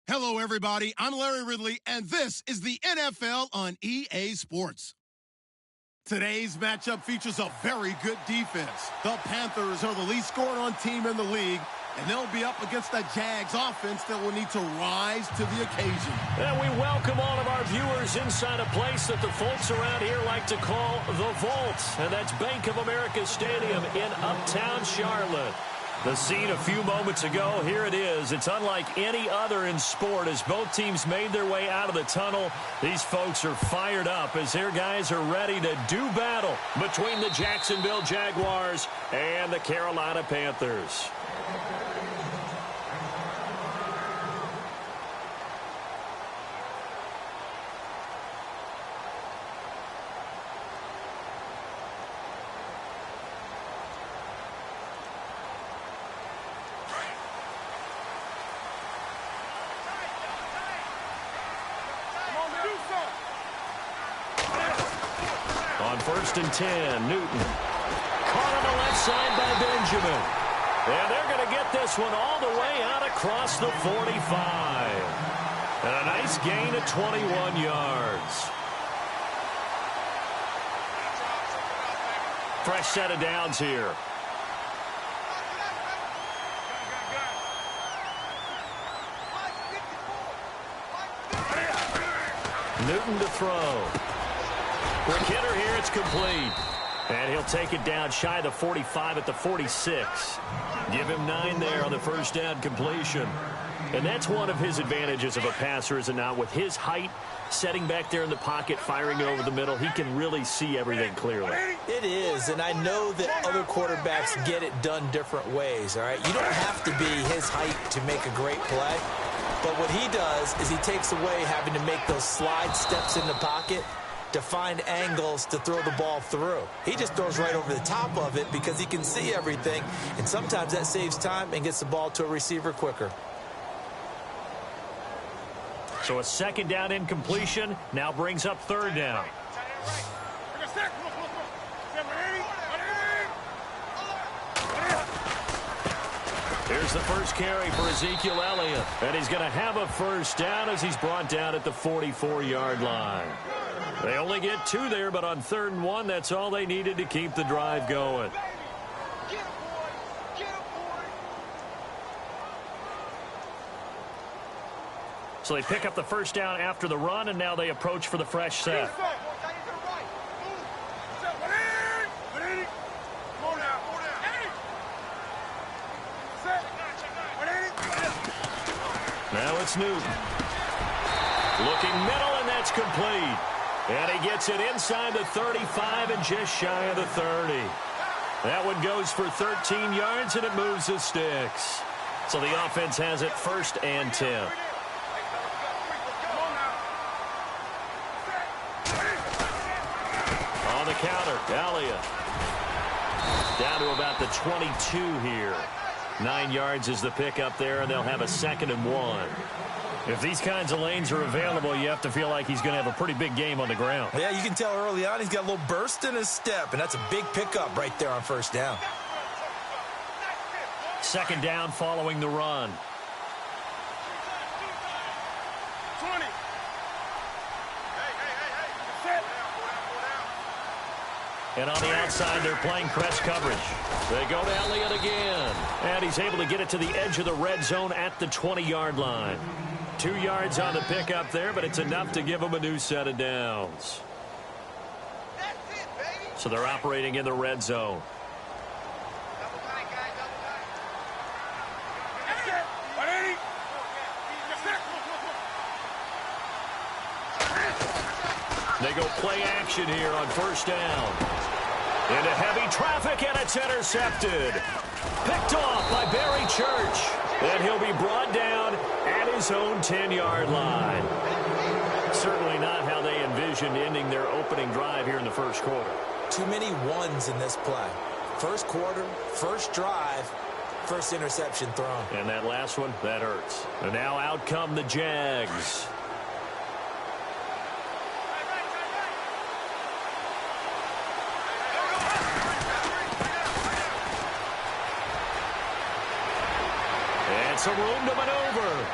Hello, everybody. I'm Larry Ridley, and this is the NFL on EA Sports. Today's matchup features a very good defense. The Panthers are the least scored-on team in the league, and they'll be up against the Jags offense that will need to rise to the occasion. And we welcome all of our viewers inside a place that the folks around here like to call the Vault, and that's Bank of America Stadium in Uptown Charlotte. The scene a few moments ago, here it is. It's unlike any other in sport as both teams made their way out of the tunnel. These folks are fired up as their guys are ready to do battle between the Jacksonville Jaguars and the Carolina Panthers. On 1st and 10, Newton. Caught on the left side by Benjamin. And they're going to get this one all the way out across the 45. And a nice gain of 21 yards. Fresh set of downs here. Newton to throw. Quick hitter here, it's complete. And he'll take it down shy of the 45 at the 46. Give him 9 there on the first down completion. And that's one of his advantages of a passer, is it not? With his height, setting back there in the pocket, firing over the middle, he can really see everything clearly. It is, and I know that other quarterbacks get it done different ways, all right? You don't have to be his height to make a great play. But what he does is he takes away having to make those slide steps in the pocket to find angles to throw the ball through. He just throws right over the top of it because he can see everything, and sometimes that saves time and gets the ball to a receiver quicker. So a second down incompletion now brings up third down. Here's the first carry for Ezekiel Elliott. And he's going to have a first down as he's brought down at the 44-yard line. They only get 2 there, but on 3rd and 1, that's all they needed to keep the drive going. So they pick up the first down after the run, and now they approach for the fresh set. Now it's Newton. Looking middle, and that's complete. And he gets it inside the 35 and just shy of the 30. That one goes for 13 yards, and it moves the sticks. So the offense has it 1st and 10. On the counter, Elliott. Down to about the 22 here. 9 yards is the pickup there, and they'll have a 2nd and 1. If these kinds of lanes are available, you have to feel like he's going to have a pretty big game on the ground. Yeah, you can tell early on he's got a little burst in his step, and that's a big pickup right there on first down. 2nd down following the run. 20. And on the outside, they're playing press coverage. They go to Elliott again. And he's able to get it to the edge of the red zone at the 20-yard line. 2 yards on the pickup there, but it's enough to give them a new set of downs. So they're operating in the red zone. They go play action here on first down. Into heavy traffic, and it's intercepted. Picked off by Barry Church. And he'll be brought down at his own 10-yard line. Certainly not how they envisioned ending their opening drive here in the first quarter. Too many ones in this play. First quarter, first drive, first interception thrown. And that last one, that hurts. And now out come the Jags. Some room to maneuver.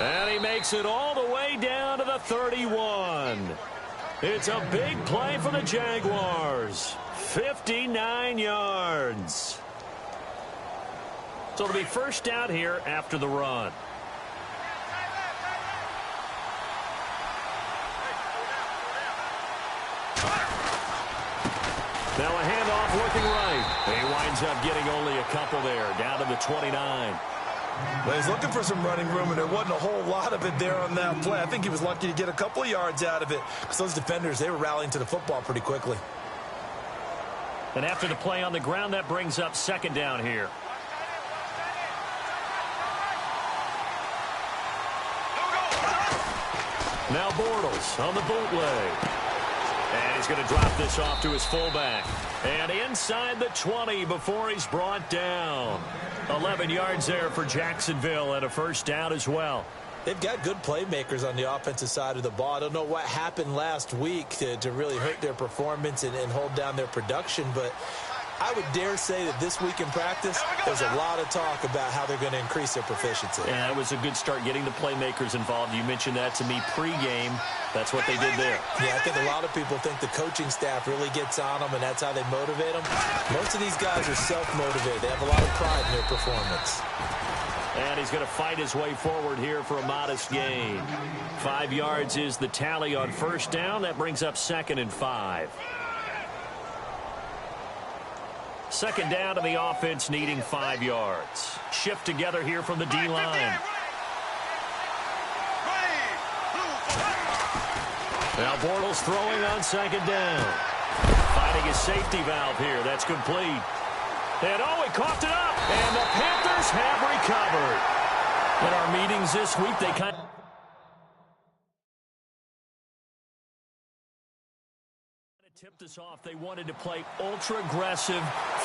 And he makes it all the way down to the 31. It's a big play for the Jaguars. 59 yards. So it'll be first down here after the run. Now a handoff looking right. He winds up getting only a couple there, down to the 29. Well, he's looking for some running room, and there wasn't a whole lot of it there on that play. I think he was lucky to get a couple of yards out of it because those defenders, they were rallying to the football pretty quickly. And after the play on the ground, that brings up second down here. Now Bortles on the bootleg. And he's going to drop this off to his fullback. And inside the 20 before he's brought down. 11 yards there for Jacksonville and a first down as well. They've got good playmakers on the offensive side of the ball. I don't know what happened last week to really hurt their performance and hold down their production, but I would dare say that this week in practice, there's a lot of talk about how they're going to increase their proficiency. And that was a good start getting the playmakers involved. You mentioned that to me pregame. That's what they did there. Yeah, I think a lot of people think the coaching staff really gets on them, and that's how they motivate them. Most of these guys are self-motivated. They have a lot of pride in their performance. And he's going to fight his way forward here for a modest gain. 5 yards is the tally on first down. That brings up 2nd and 5. Second down to the offense, needing 5 yards. Shift together here from the D-line. Now Bortles throwing on second down. Finding his safety valve here. That's complete. And he coughed it up. And the Panthers have recovered. In our meetings this week, they kind of tipped us off. They wanted to play ultra-aggressive,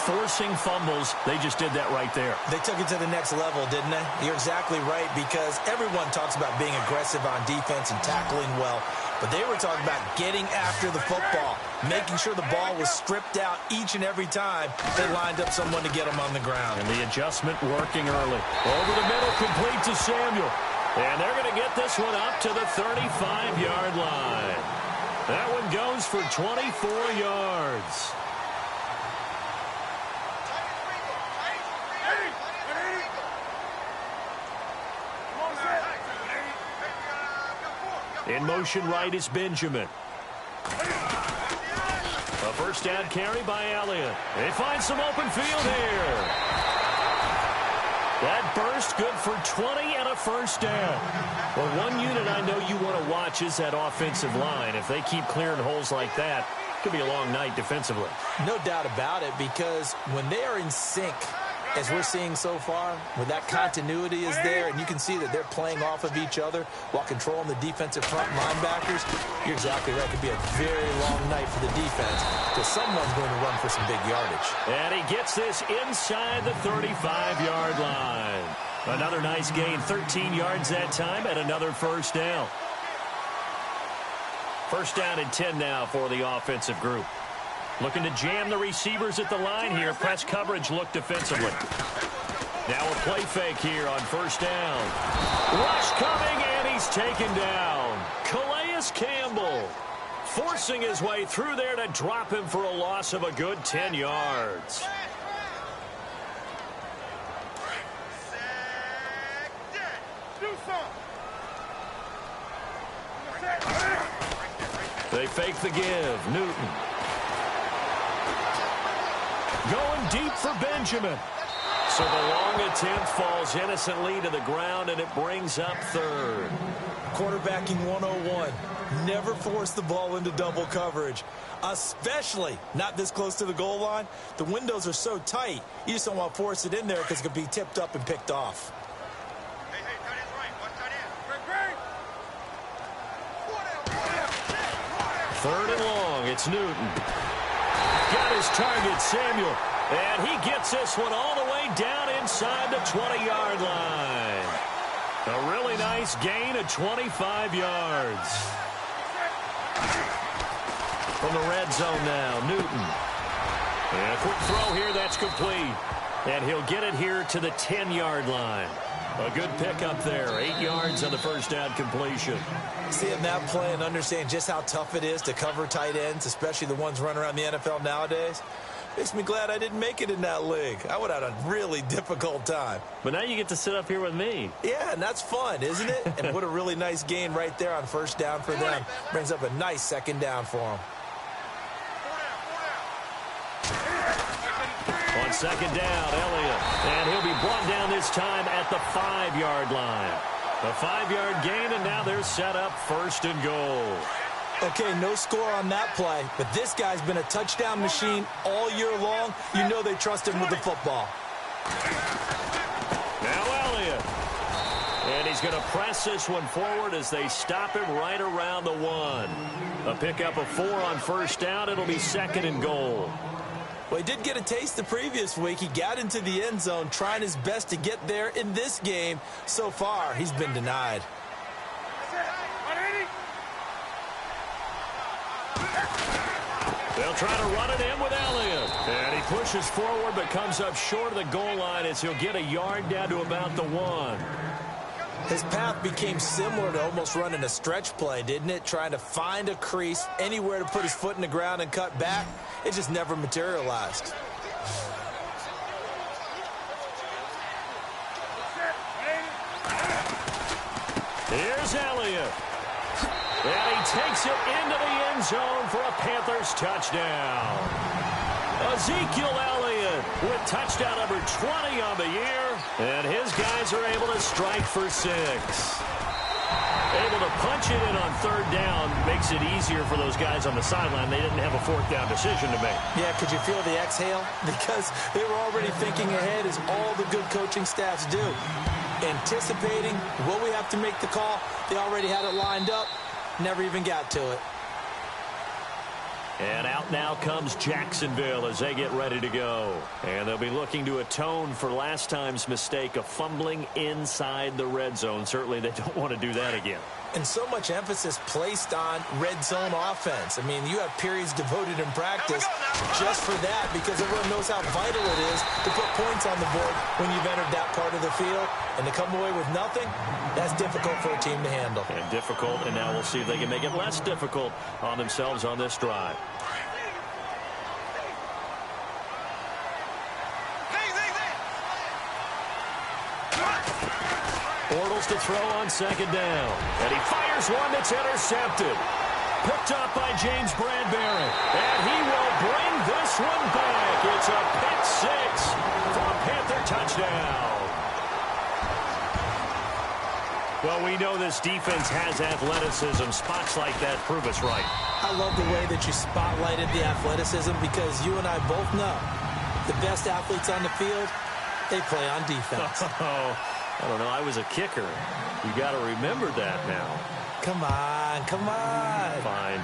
forcing fumbles. They just did that right there. They took it to the next level, didn't they? You're exactly right, because everyone talks about being aggressive on defense and tackling well. But they were talking about getting after the football, making sure the ball was stripped out each and every time they lined up someone to get them on the ground. And the adjustment working early. Over the middle, complete to Samuel. And they're going to get this one up to the 35-yard line. That one goes for 24 yards. In motion right is Benjamin. A first down carry by Elliott. They find some open field here. That burst good for 20 and a first down. Well, one unit I know you want to watch is that offensive line. If they keep clearing holes like that, it could be a long night defensively. No doubt about it, because when they are in sync, as we're seeing so far, when that continuity is there and you can see that they're playing off of each other while controlling the defensive front linebackers, you're exactly right. It could be a very long night for the defense because someone's going to run for some big yardage. And he gets this inside the 35-yard line. Another nice gain, 13 yards that time, and another first down. First down and 10 now for the offensive group. Looking to jam the receivers at the line here. Press coverage look defensively. Now a play fake here on first down. Rush coming, and he's taken down. Calais Campbell forcing his way through there to drop him for a loss of a good 10 yards. They fake the give. Newton. Going deep for Benjamin. So the long attempt falls innocently to the ground, and it brings up third. Quarterbacking 101. Never force the ball into double coverage, especially not this close to the goal line. The windows are so tight, you just don't want to force it in there because it could be tipped up and picked off. Third and long, it's Newton. Got his target, Samuel. And he gets this one all the way down inside the 20-yard line. A really nice gain of 25 yards. From the red zone now, Newton. And a quick throw here, that's complete. And he'll get it here to the 10-yard line. A good pickup there. 8 yards on the first down completion. Seeing that play and understand just how tough it is to cover tight ends, especially the ones running around the NFL nowadays, makes me glad I didn't make it in that league. I would have had a really difficult time. But now you get to sit up here with me. Yeah, and that's fun, isn't it? And what a really nice gain right there on first down for them. Brings up a nice second down for them. On second down, Elliott. And he'll be brought down this time at the 5-yard line. A 5-yard gain, and now they're set up first and goal. Okay, no score on that play, but this guy's been a touchdown machine all year long. You know they trust him with the football. Now Elliott. And he's going to press this one forward as they stop him right around the 1. A pickup of 4 on first down. It'll be second and goal. Well, he did get a taste the previous week. He got into the end zone, trying his best to get there in this game. So far, he's been denied. They'll try to run it in with Elliott. And he pushes forward but comes up short of the goal line as he'll get a yard down to about the 1. His path became similar to almost running a stretch play, didn't it? Trying to find a crease, anywhere to put his foot in the ground and cut back. It just never materialized. Here's Elliott. And he takes it into the end zone for a Panthers touchdown. Ezekiel Elliott with touchdown number 20 on the year. And his guys are able to strike for 6. Able to punch it in on third down makes it easier for those guys on the sideline. They didn't have a fourth down decision to make. Yeah, could you feel the exhale? Because they were already thinking ahead, as all the good coaching staffs do. Anticipating, will we have to make the call? They already had it lined up. Never even got to it. And out now comes Jacksonville as they get ready to go. And they'll be looking to atone for last time's mistake of fumbling inside the red zone. Certainly they don't want to do that again. And so much emphasis placed on red zone offense. I mean, you have periods devoted in practice just for that, because everyone knows how vital it is to put points on the board when you've entered that part of the field. And to come away with nothing, that's difficult for a team to handle. And difficult, and now we'll see if they can make it less difficult on themselves on this drive. Bortles to throw on second down. And he fires one that's intercepted. Picked up by James Bradbury. And he will bring this one back. It's a pick 6 for a Panther touchdown. Well, we know this defense has athleticism. Spots like that prove us right. I love the way that you spotlighted the athleticism, because you and I both know the best athletes on the field, they play on defense. I don't know. I was a kicker. You got to remember that now. Come on, come on. Fine.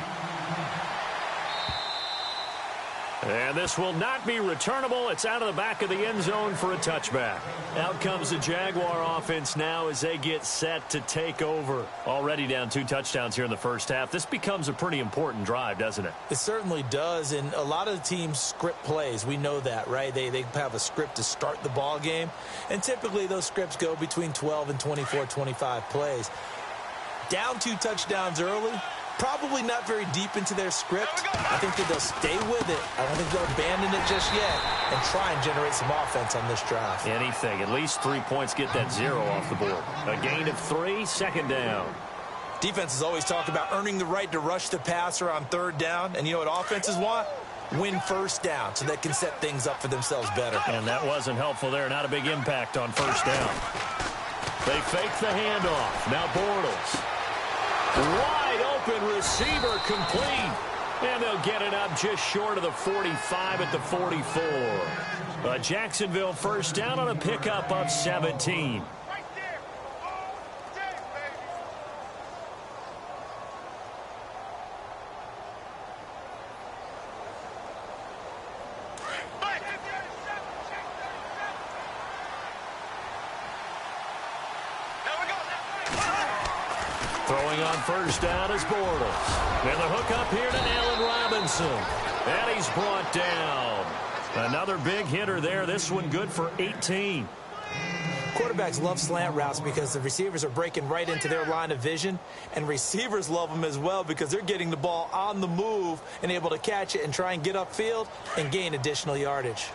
And this will not be returnable. It's out of the back of the end zone for a touchback. Out comes the Jaguar offense now as they get set to take over. Already down 2 touchdowns here in the first half. This becomes a pretty important drive, doesn't it? It certainly does, and a lot of the teams script plays. We know that, right? They have a script to start the ball game, and typically those scripts go between 12 and 24, 25 plays. Down 2 touchdowns early, probably not very deep into their script. I think that they'll stay with it. I don't think they'll abandon it just yet and try and generate some offense on this drive. Anything. At least 3 points, get that 0 off the board. A gain of 3, second down. Defenses always talk about earning the right to rush the passer on third down. And you know what offenses want? Win first down so they can set things up for themselves better. And that wasn't helpful there. Not a big impact on first down. They fake the handoff. Now Bortles. Wide open receiver, complete. And they'll get it up just short of the 45 at the 44. A Jacksonville first down on a pickup of 17. Throwing on first down is Bortles. And the hook up here to Allen Robinson. And he's brought down. Another big hitter there. This one good for 18. Quarterbacks love slant routes because the receivers are breaking right into their line of vision, and receivers love them as well because they're getting the ball on the move and able to catch it and try and get upfield and gain additional yardage.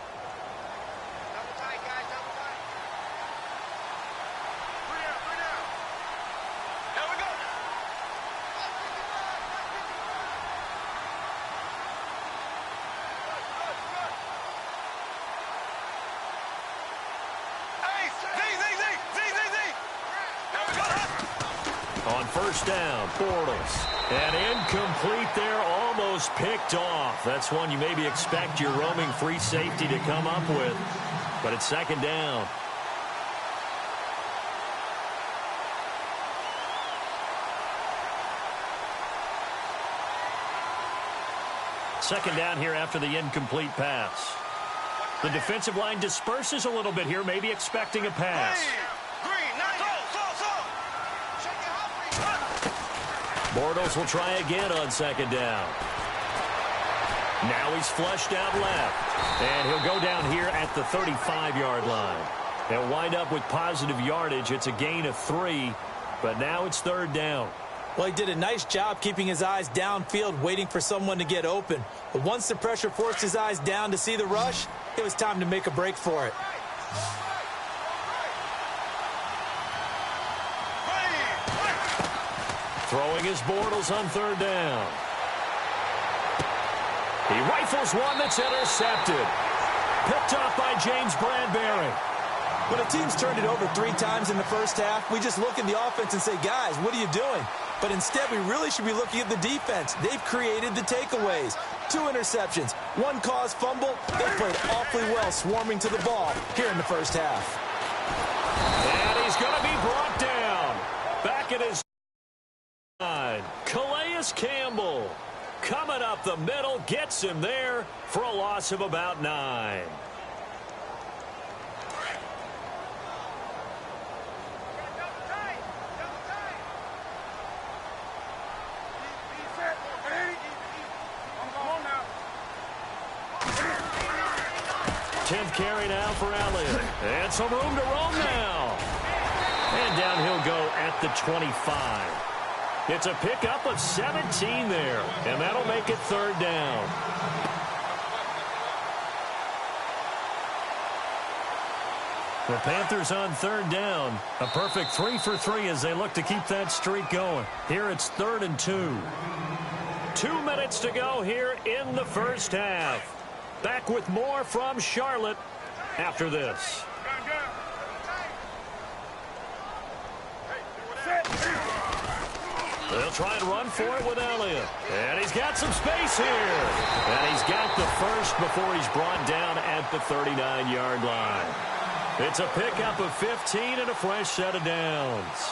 On first down, Bortles. And incomplete there, almost picked off. That's one you maybe expect your roaming free safety to come up with. But it's second down. Second down here after the incomplete pass. The defensive line disperses a little bit here, maybe expecting a pass. Bortles will try again on second down. Now he's flushed out left. And he'll go down here at the 35-yard line. They'll wind up with positive yardage. It's a gain of 3, but now it's third down. Well, he did a nice job keeping his eyes downfield, waiting for someone to get open. But once the pressure forced his eyes down to see the rush, it was time to make a break for it. Throwing his Bortles on third down. He rifles one that's intercepted. Picked off by James Bradbury. When a team's turned it over 3 times in the first half, we just look at the offense and say, guys, what are you doing? But instead, we really should be looking at the defense. They've created the takeaways. 2 interceptions, 1 caused fumble. They played awfully well swarming to the ball here in the first half. And he's going to be brought down. Back at his side. Calais Campbell coming up the middle, gets him there for a loss of about 9. Tenth carry now for Elliott. And some room to roam now. And down he'll go at the 25. It's a pickup of 17 there. And that'll make it third down. The Panthers on third down. A perfect 3 for 3 as they look to keep that streak going. Here it's 3rd and 2. 2 minutes to go here in the first half. Back with more from Charlotte after this. They'll try and run for it with Elliott. And he's got some space here. And he's got the first before he's brought down at the 39-yard line. It's a pickup of 15 and a fresh set of downs.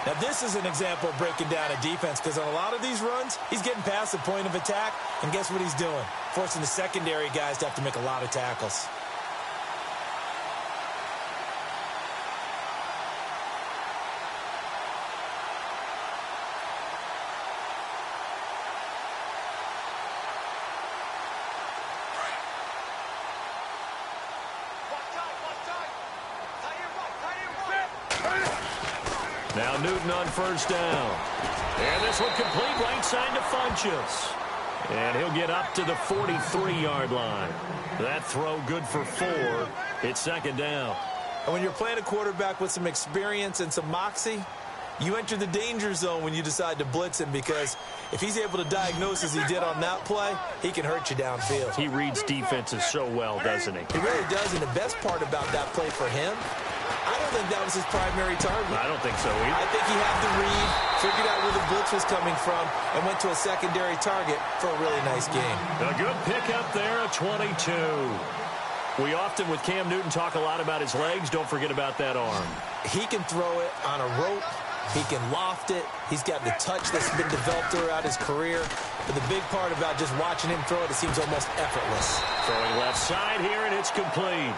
Now, this is an example of breaking down a defense because on a lot of these runs, he's getting past the point of attack, and guess what he's doing? Forcing the secondary guys to have to make a lot of tackles. Now Newton on first down. And this one complete right side to Funchess. And he'll get up to the 43-yard line. That throw good for 4. It's second down. And when you're playing a quarterback with some experience and some moxie, you enter the danger zone when you decide to blitz him because if he's able to diagnose as he did on that play, he can hurt you downfield. He reads defenses so well, doesn't he? He really does, and the best part about that play for him, I don't think that was his primary target. I don't think so either. I think he had the read, figured out where the blitz was coming from, and went to a secondary target for a really nice game. A good pickup there, a 22. We often, with Cam Newton, talk a lot about his legs. Don't forget about that arm. He can throw it on a rope. He can loft it. He's got the touch that's been developed throughout his career. But the big part about just watching him throw it, it seems almost effortless. Throwing left side here, and it's complete.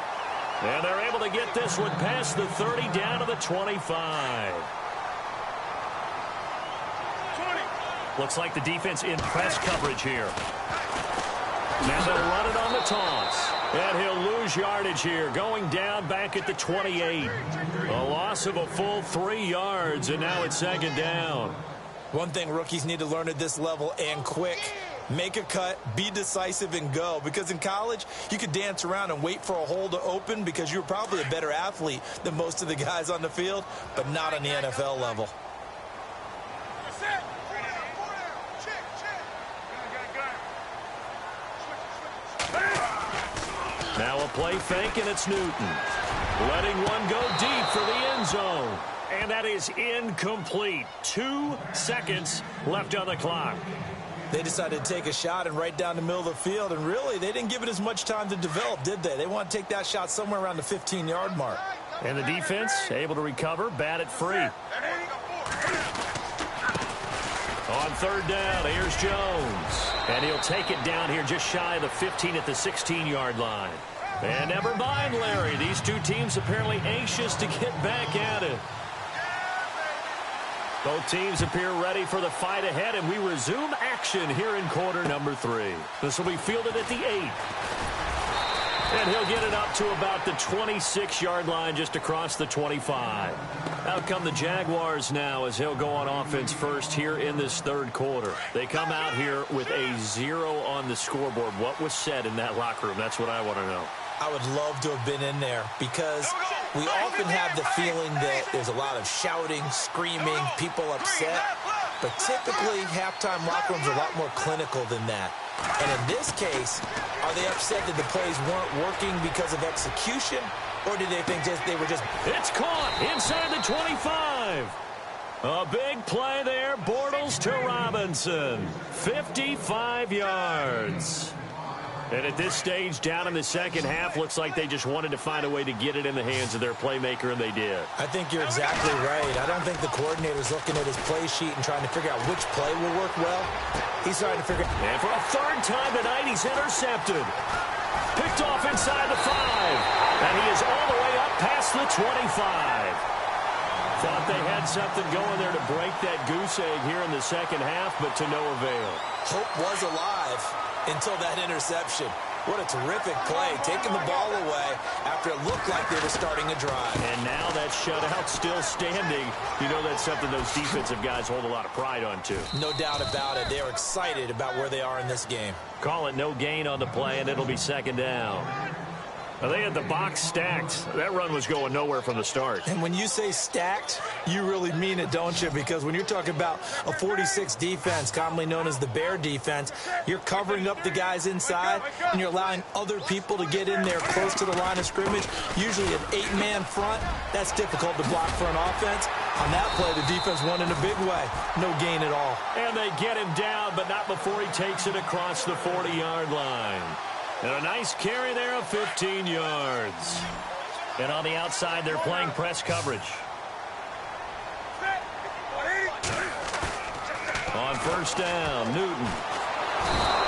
And they're able to get this one past the 30 down to the 25. 20. Looks like the defense in press coverage here. Now they'll run it on the toss. And he'll lose yardage here, going down back at the 28. A loss of a full 3 yards, and now it's second down. One thing rookies need to learn at this level, and quick: make a cut, be decisive, and go. Because in college, you could dance around and wait for a hole to open because you're probably a better athlete than most of the guys on the field, but not on the NFL level. Now a play fake, and it's Newton. Letting one go deep for the end zone. And that is incomplete. 2 seconds left on the clock. They decided to take a shot and right down the middle of the field, and really, they didn't give it as much time to develop, did they? They want to take that shot somewhere around the 15-yard mark. And the defense able to recover, bat it free. On third down, here's Jones. And he'll take it down here just shy of the 15 at the 16-yard line. And never mind, Larry. These two teams apparently anxious to get back at it. Both teams appear ready for the fight ahead, and we resume action here in quarter number 3. This will be fielded at the 8. And he'll get it up to about the 26-yard line, just across the 25. Out come the Jaguars now as he'll go on offense first here in this third quarter. They come out here with a 0 on the scoreboard. What was said in that locker room? That's what I want to know. I would love to have been in there because we often have the feeling that there's a lot of shouting, screaming, people upset. But typically, halftime locker rooms are a lot more clinical than that. And in this case, are they upset that the plays weren't working because of execution? Or did they think they were just... It's caught inside the 25. A big play there. Bortles to Robinson. 55 yards. And at this stage, down in the second half, looks like they just wanted to find a way to get it in the hands of their playmaker, and they did. I think you're exactly right. I don't think the coordinator's looking at his play sheet and trying to figure out which play will work well. He's trying to figure out... And for a third time tonight, he's intercepted. Picked off inside the 5. And he is all the way up past the 25. Thought they had something going there to break that goose egg here in the second half, but to no avail. Hope was alive until that interception. What a terrific play, taking the ball away after it looked like they were starting a drive. And now that shutout still standing. You know that's something those defensive guys hold a lot of pride on, too. No doubt about it. They're excited about where they are in this game. Call it no gain on the play, and it'll be second down. Now, they had the box stacked. That run was going nowhere from the start. And when you say stacked, you really mean it, don't you? Because when you're talking about a 46 defense, commonly known as the Bear defense, you're covering up the guys inside, and you're allowing other people to get in there close to the line of scrimmage, usually an 8-man front. That's difficult to block for an offense. On that play, the defense won in a big way. No gain at all. And they get him down, but not before he takes it across the 40-yard line. And a nice carry there of 15 yards. And on the outside, they're playing press coverage. On first down, Newton.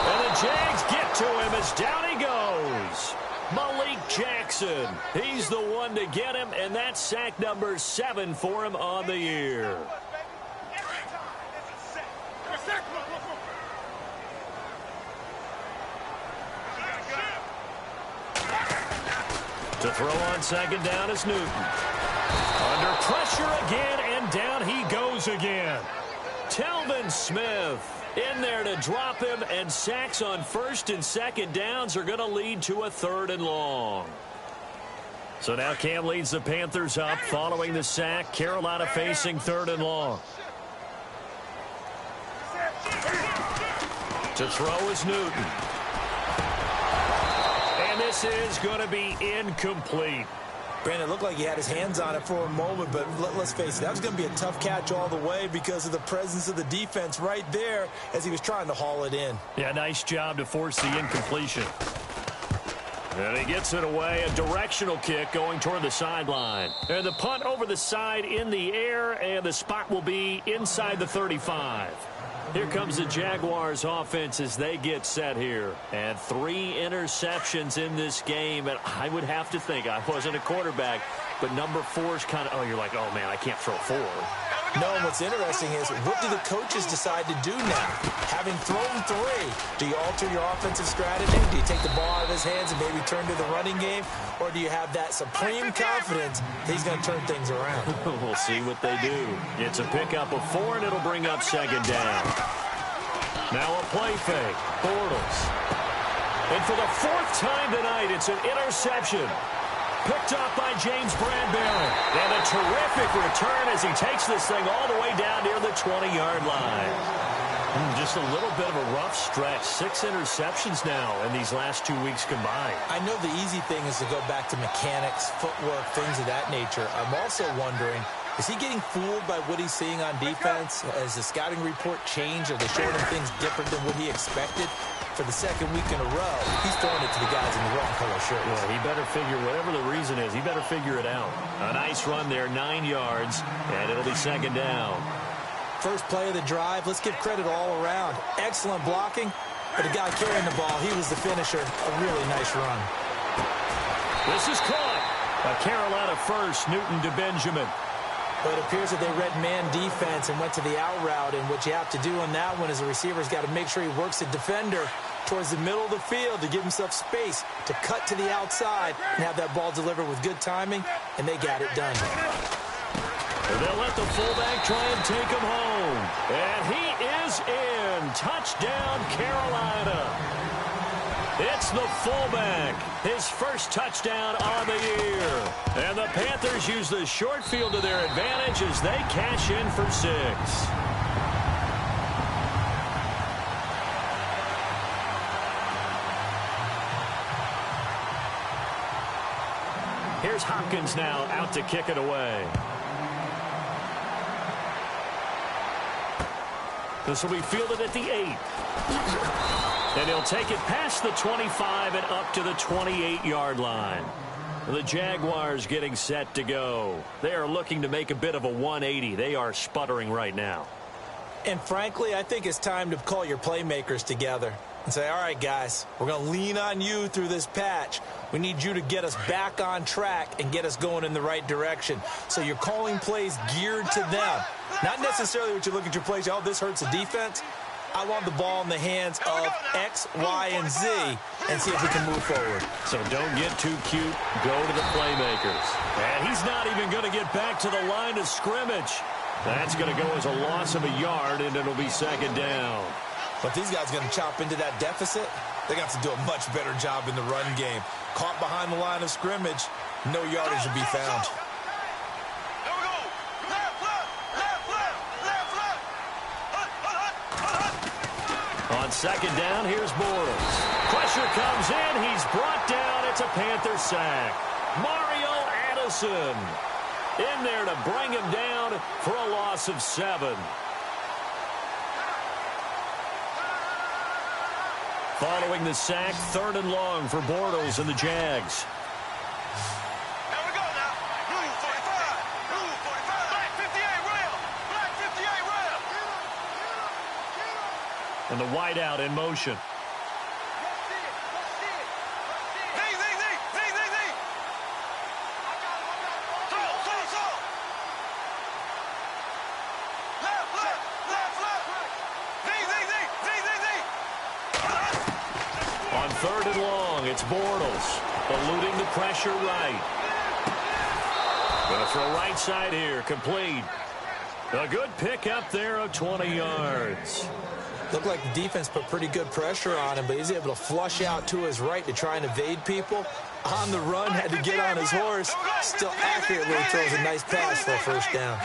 And the Jags get to him as down he goes. Malik Jackson. He's the one to get him, and that's sack number 7 for him on the year. To throw on second down is Newton. Under pressure again, and down he goes again. Telvin Smith in there to drop him, and sacks on first and second downs are going to lead to a 3rd and long. So now Cam leads the Panthers up following the sack. Carolina facing 3rd and long. To throw is Newton. This is going to be incomplete. Brandon, it looked like he had his hands on it for a moment, but let's face it, that was going to be a tough catch all the way because of the presence of the defense right there as he was trying to haul it in. Yeah, nice job to force the incompletion. And he gets it away, a directional kick going toward the sideline. And the punt over the side in the air, and the spot will be inside the 35. Here comes the Jaguars offense as they get set here. And 3 interceptions in this game. And I would have to think, I wasn't a quarterback, but number 4 is kind of, oh, you're like, oh, man, I can't throw 4. No, and what's interesting is, what do the coaches decide to do now? Having thrown 3, do you alter your offensive strategy? Do you take the ball out of his hands and maybe turn to the running game? Or do you have that supreme confidence that he's going to turn things around? We'll see what they do. It's a pickup of 4, and it'll bring up 2nd down. Now a play fake. Bortles. And for the 4th time tonight, it's an interception. Picked up by James Bradbury. And a terrific return as he takes this thing all the way down near the 20-yard line. Just a little bit of a rough stretch. 6 interceptions now in these last 2 weeks combined. I know the easy thing is to go back to mechanics, footwork, things of that nature. I'm also wondering, is he getting fooled by what he's seeing on defense? Has the scouting report changed? Are they showing him things different than what he expected? For the 2nd week in a row, he's throwing it to the guys in the wrong color shirts. Well, he better figure, whatever the reason is, he better figure it out. A nice run there, 9 yards, and it'll be 2nd down. First play of the drive, let's give credit all around. Excellent blocking, but the guy carrying the ball, he was the finisher. A really nice run. This is caught. A Carolina first, Newton to Benjamin. But it appears that they read man defense and went to the out route, and what you have to do on that one is the receiver's got to make sure he works the defender towards the middle of the field to give himself space to cut to the outside and have that ball delivered with good timing, and they got it done. They'll let the fullback try and take him home. And he is in. Touchdown, Carolina. It's the fullback. His first touchdown on the year. And the Panthers use the short field to their advantage as they cash in for 6. Here's Hopkins now out to kick it away. This will be fielded at the 8. And he'll take it past the 25 and up to the 28-yard line. The Jaguars getting set to go. They are looking to make a bit of a 180. They are sputtering right now. And frankly, I think it's time to call your playmakers together and say, all right, guys, we're going to lean on you through this patch. We need you to get us back on track and get us going in the right direction. So you're calling plays geared to them. Not necessarily what you look at your plays, oh, this hurts the defense. I want the ball in the hands of X, Y, and Z and see if we can move forward. So don't get too cute. Go to the playmakers. And he's not even going to get back to the line of scrimmage. That's going to go as a loss of a yard, and it'll be 2nd down. But these guys are going to chop into that deficit. They got to do a much better job in the run game. Caught behind the line of scrimmage, no yardage to be found. On 2nd down, here's Bortles. Pressure comes in. He's brought down. It's a Panther sack. Mario Addison in there to bring him down for a loss of 7. Following the sack, 3rd and long for Bortles and the Jags. Here we go now. Blue 45. Blue 45. Black 58 rail. Black 58 rail. And the wideout in motion. On 3rd and long, it's Bortles eluding the pressure right. Going to throw right side here, complete. A good pick up there of 20 yards. Looked like the defense put pretty good pressure on him, but he's able to flush out to his right to try and evade people. On the run, had to get on his horse. Still accurately throws a nice pass for a 1st down.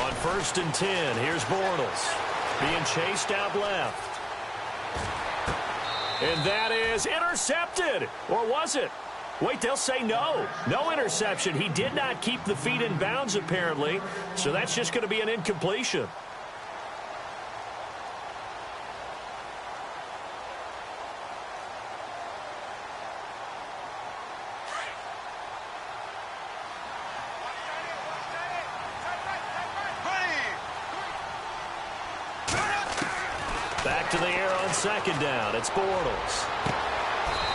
On 1st and 10, here's Bortles being chased out left. And that is intercepted. Or was it? Wait, they'll say no. No interception. He did not keep the feet in bounds, apparently. So that's just going to be an incompletion. Back to the air on 2nd down. It's Bortles.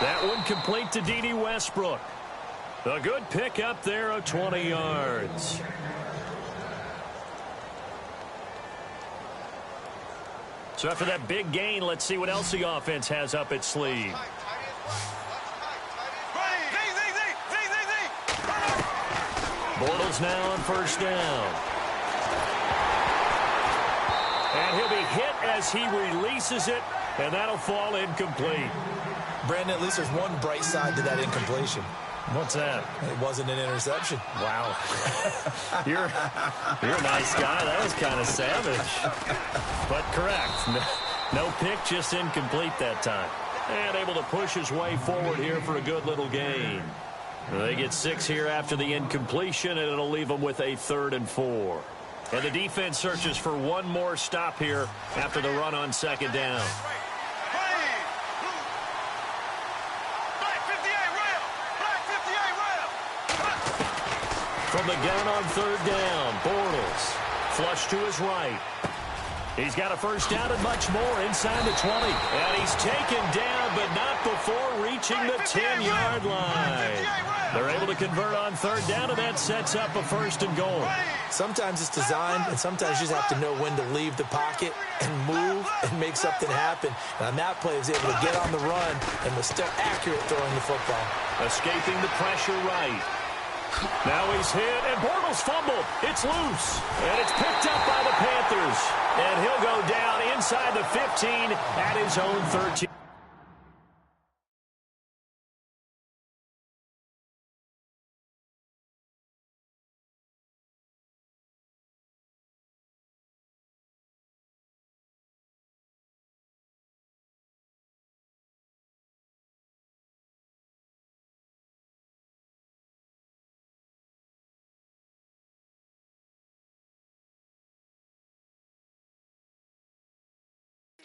That one complete to D.D. Westbrook. A good pick up there of 20 yards. So after that big gain, let's see what else the offense has up its sleeve. Bortles now on first down. And he'll be hit as he releases it, and that'll fall incomplete. Brandon, at least there's one bright side to that incompletion. What's that? It wasn't an interception. Wow. You're a nice guy. That was kind of savage. But correct. No pick, just incomplete that time. And able to push his way forward here for a good little gain. They get 6 here after the incompletion, and it'll leave them with a 3rd and 4. And the defense searches for one more stop here after the run on second down. From the gun on third down, Bortles. Flush to his right. He's got a first down and much more inside the 20. And he's taken down, but not before reaching the 10-yard line. They're able to convert on third down, and that sets up a 1st and goal. Sometimes it's designed, and sometimes you just have to know when to leave the pocket and move and make something happen. And on that play, he was able to get on the run and was still accurate throwing the football. Escaping the pressure right. Now he's hit, and Bortles fumbled. It's loose, and it's picked up by the Panthers. And he'll go down inside the 15 at his own 13.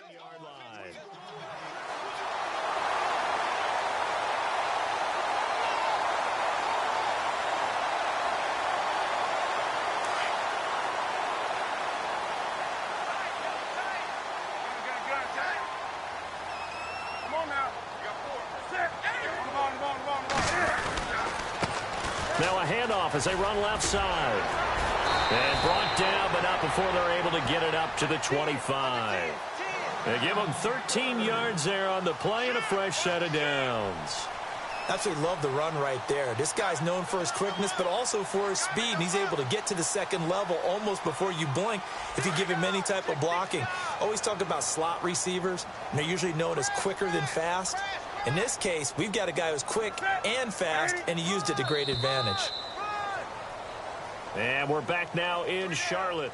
Yard line. Come on now. You got 4. Now a handoff as they run left side. And brought down, but not before they're able to get it up to the 25. They give him 13 yards there on the play and a fresh set of downs. Absolutely love the run right there. This guy's known for his quickness, but also for his speed, and he's able to get to the second level almost before you blink if you give him any type of blocking. Always talk about slot receivers, and they're usually known as quicker than fast. In this case, we've got a guy who's quick and fast, and he used it to great advantage. And we're back now in Charlotte.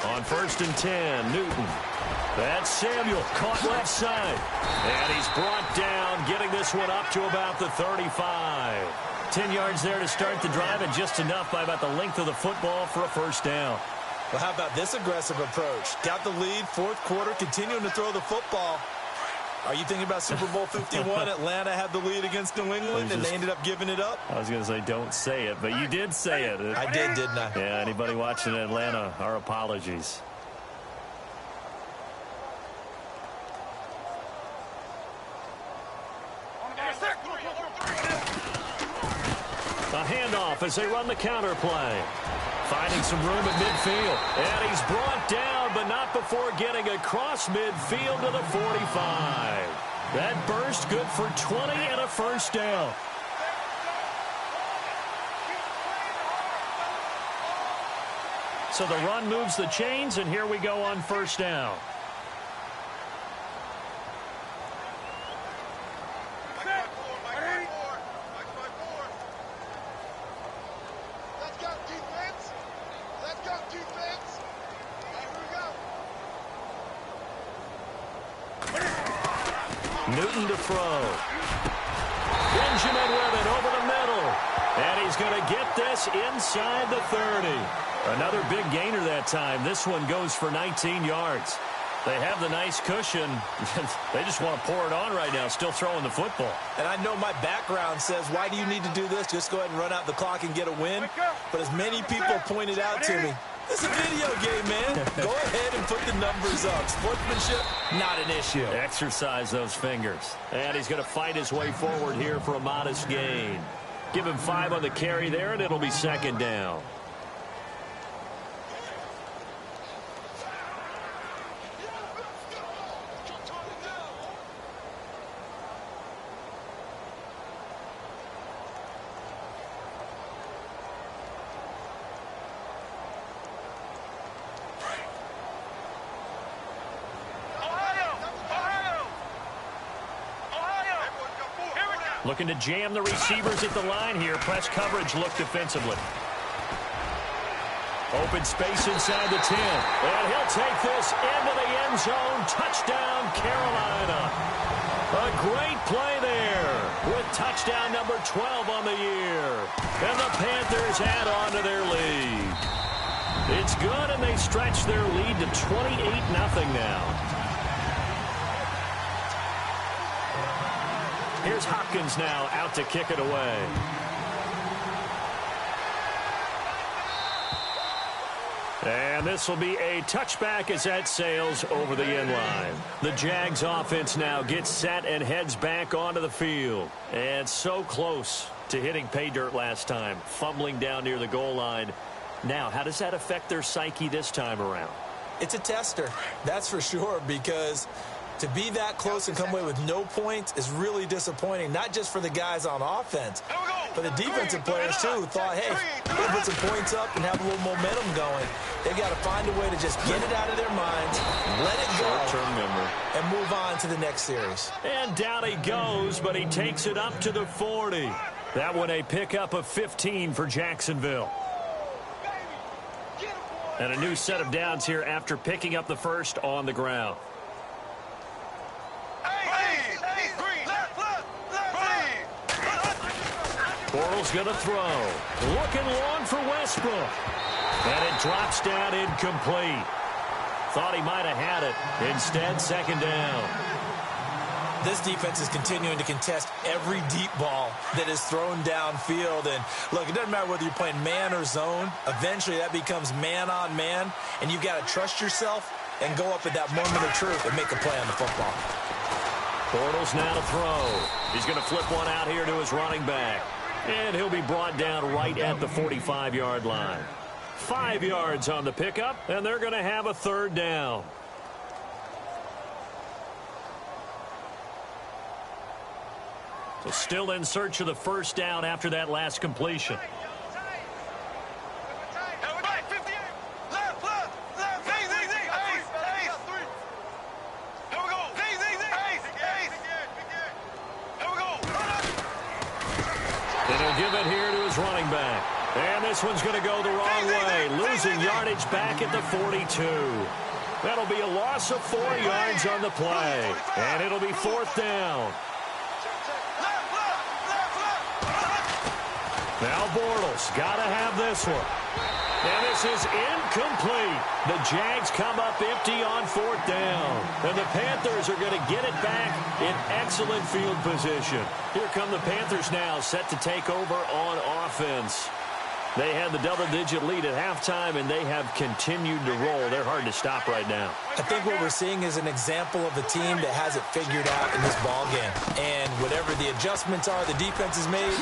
On 1st and 10, Newton. That's Samuel, caught left side. And he's brought down, getting this one up to about the 35. 10 yards there to start the drive, and just enough by about the length of the football for a first down. Well, how about this aggressive approach? Got the lead, 4th quarter, continuing to throw the football. Are you thinking about Super Bowl 51? Atlanta had the lead against New England, and they ended up giving it up? I was going to say, don't say it, but you did say it. I did, didn't I? Yeah, anybody watching Atlanta, our apologies. A handoff as they run the counter play. Finding some room at midfield. And he's brought down, but not before getting across midfield to the 45. That burst good for 20 and a first down. So the run moves the chains, and here we go on first down. Newton to throw. Benjamin with it over the middle. And he's going to get this inside the 30. Another big gainer that time. This one goes for 19 yards. They have the nice cushion. They just want to pour it on right now, still throwing the football. And I know my background says, why do you need to do this? Just go ahead and run out the clock and get a win. But as many people pointed out to me, it's a video game, man. Go ahead and put the numbers up. Sportsmanship, not an issue. Exercise those fingers. And he's going to fight his way forward here for a modest gain. Give him 5 on the carry there, and it'll be second down. Looking to jam the receivers at the line here. Press coverage look defensively. Open space inside the 10. And he'll take this into the end zone. Touchdown, Carolina. A great play there with touchdown number 12 on the year. And the Panthers add on to their lead. It's good, and they stretch their lead to 28-0 now. Here's Hopkins now out to kick it away. And this will be a touchback as that sails over the end line. The Jags offense now gets set and heads back onto the field. And so close to hitting pay dirt last time, fumbling down near the goal line. Now, how does that affect their psyche this time around? It's a tester, that's for sure, because to be that close and come away with no points is really disappointing, not just for the guys on offense, but the defensive players, too, who thought, hey, we'll put some points up and have a little momentum going. They've got to find a way to just get it out of their minds, let it go, and move on to the next series. And down he goes, but he takes it up to the 40. That one a pickup of 15 for Jacksonville. And a new set of downs here after picking up the first on the ground. Bortles going to throw. Looking long for Westbrook. And it drops down incomplete. Thought he might have had it. Instead, second down. This defense is continuing to contest every deep ball that is thrown downfield. And, look, it doesn't matter whether you're playing man or zone. Eventually, that becomes man on man. And you've got to trust yourself and go up at that moment of truth and make a play on the football. Bortles now to throw. He's going to flip one out here to his running back. And he'll be brought down right at the 45-yard line. 5 yards on the pickup, and they're going to have a third down. So still in search of the first down after that last completion. Give it here to his running back. And this one's going to go the wrong way. Losing yardage back at the 42. That'll be a loss of 4 yards on the play. And it'll be fourth down. Now Bortles got to have this one. And this is incomplete. The Jags come up empty on fourth down. And the Panthers are going to get it back in excellent field position. Here come the Panthers now, set to take over on offense. They had the double-digit lead at halftime, and they have continued to roll. They're hard to stop right now. I think what we're seeing is an example of a team that has it figured out in this ballgame. And whatever the adjustments are the defense has made,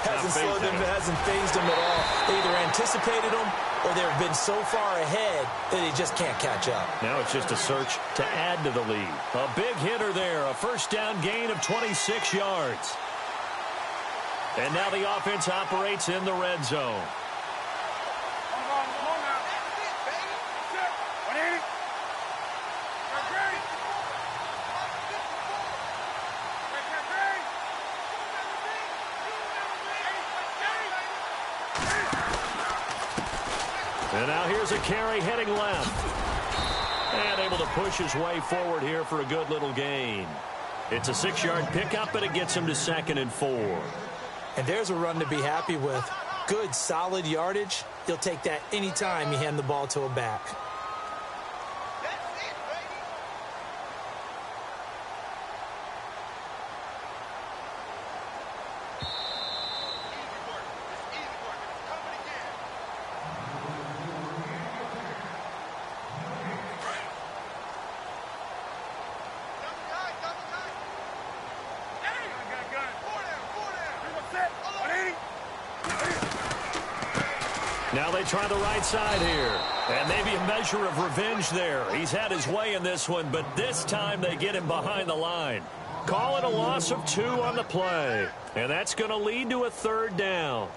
hasn't slowed them, hasn't phased them at all. They either anticipated them or they've been so far ahead that they just can't catch up. Now it's just a search to add to the lead. A big hitter there, a first down gain of 26 yards. And now the offense operates in the red zone. And now here's a carry heading left. And able to push his way forward here for a good little gain. It's a 6-yard pickup, but it gets him to 2nd and 4. And there's a run to be happy with. good, solid yardage, he'll take that anytime you hand the ball to a back. Now they try the right side here. And maybe a measure of revenge there. He's had his way in this one, but this time they get him behind the line. Call it a loss of 2 on the play. And that's going to lead to a 3rd down.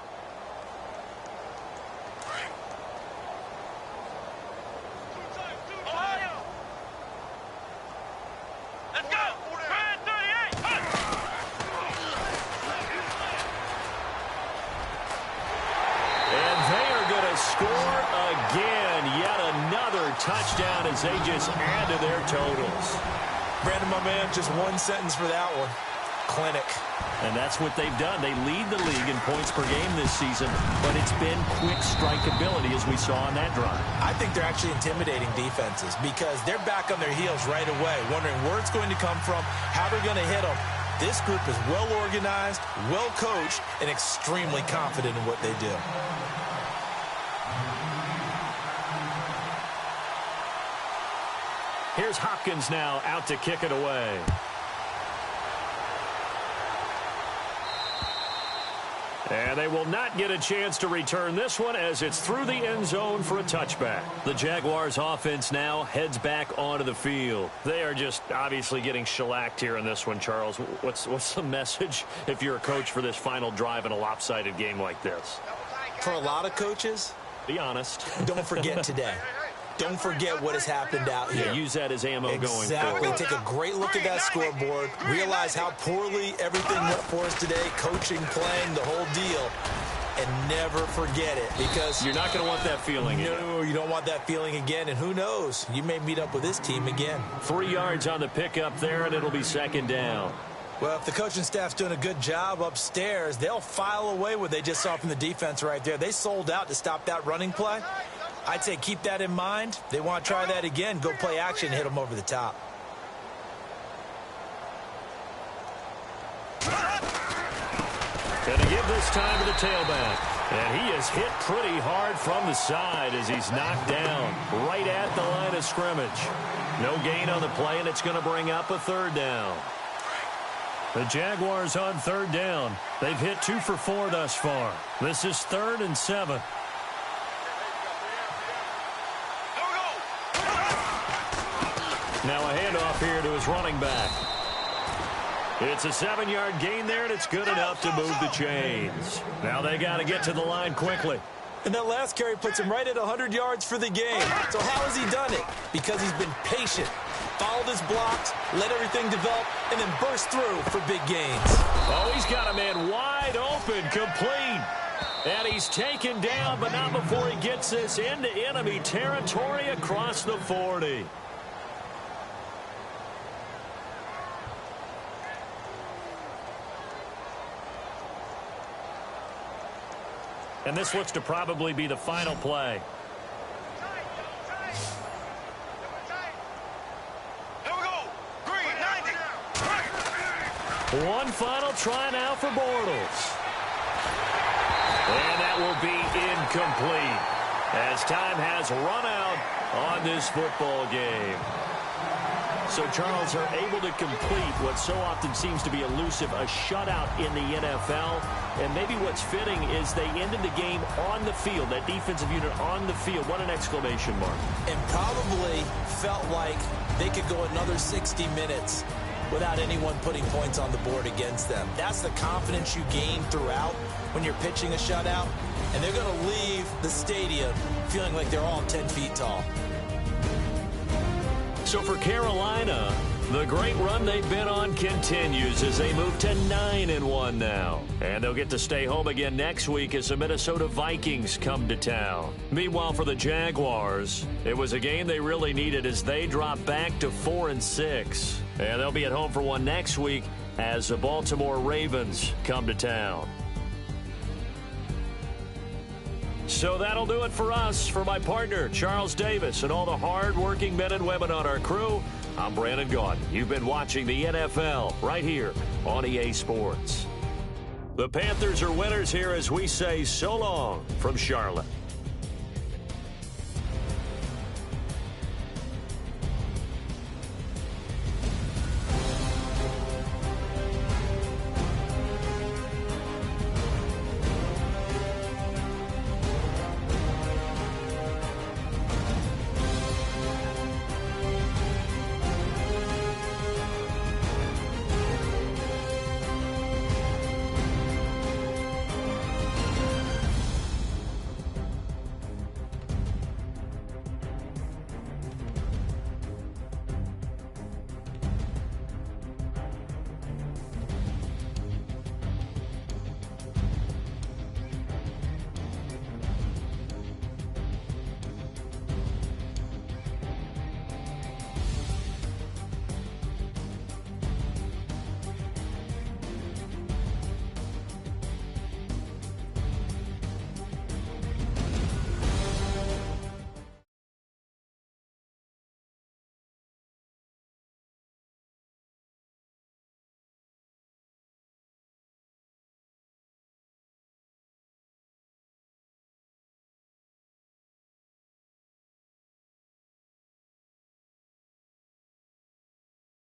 Score again. Yet another touchdown as they just add to their totals. Brandon, my man, just one sentence for that one. Clinic. And that's what they've done. They lead the league in points per game this season, but it's been quick strike ability as we saw on that drive. I think they're actually intimidating defenses because they're back on their heels right away, wondering where it's going to come from, how they're going to hit them. This group is well organized, well coached, and extremely confident in what they do. Here's Hopkins now out to kick it away. And they will not get a chance to return this one as it's through the end zone for a touchback. The Jaguars offense now heads back onto the field. They are just obviously getting shellacked here in this one, Charles. What's the message if you're a coach for this final drive in a lopsided game like this? For a lot of coaches, be honest. Don't forget today. Don't forget what has happened out here. Yeah, use that as ammo going forward. Exactly. Take a great look at that scoreboard. Realize how poorly everything went for us today. Coaching, playing, the whole deal. And never forget it because you're not going to want that feeling again. No, you don't want that feeling again. And who knows? You may meet up with this team again. 3 yards on the pickup there, and it'll be 2nd down. Well, if the coaching staff's doing a good job upstairs, they'll file away what they just saw from the defense right there. They sold out to stop that running play. I'd say keep that in mind. They want to try that again. Go play action and hit them over the top. Going to give this time to the tailback. And he is hit pretty hard from the side as he's knocked down right at the line of scrimmage. No gain on the play, and it's going to bring up a 3rd down. The Jaguars on 3rd down. They've hit 2 for 4 thus far. This is 3rd and 7. Now a handoff here to his running back. It's a 7-yard gain there, and it's good enough to move the chains. Now they got to get to the line quickly. And that last carry puts him right at 100 yards for the game. So how has he done it? Because he's been patient, followed his blocks, let everything develop, and then burst through for big gains. Oh, he's got a man wide open, complete. And he's taken down, but not before he gets this into enemy territory across the 40. And this looks to probably be the final play. Here we go. Green, 90. One final try now for Bortles. And that will be incomplete as time has run out on this football game. So, Charles, are able to complete what so often seems to be elusive, a shutout in the NFL. And maybe what's fitting is they ended the game on the field, that defensive unit on the field. What an exclamation mark. And probably felt like they could go another 60 minutes without anyone putting points on the board against them. That's the confidence you gain throughout when you're pitching a shutout. And they're going to leave the stadium feeling like they're all 10 feet tall. So for Carolina, the great run they've been on continues as they move to 9-1 now. And they'll get to stay home again next week as the Minnesota Vikings come to town. Meanwhile, for the Jaguars, it was a game they really needed as they drop back to 4-6. And they'll be at home for one next week as the Baltimore Ravens come to town. So that'll do it for us. For my partner, Charles Davis, and all the hard-working men and women on our crew, I'm Brandon Gaudin. You've been watching the NFL right here on EA Sports. The Panthers are winners here as we say so long from Charlotte.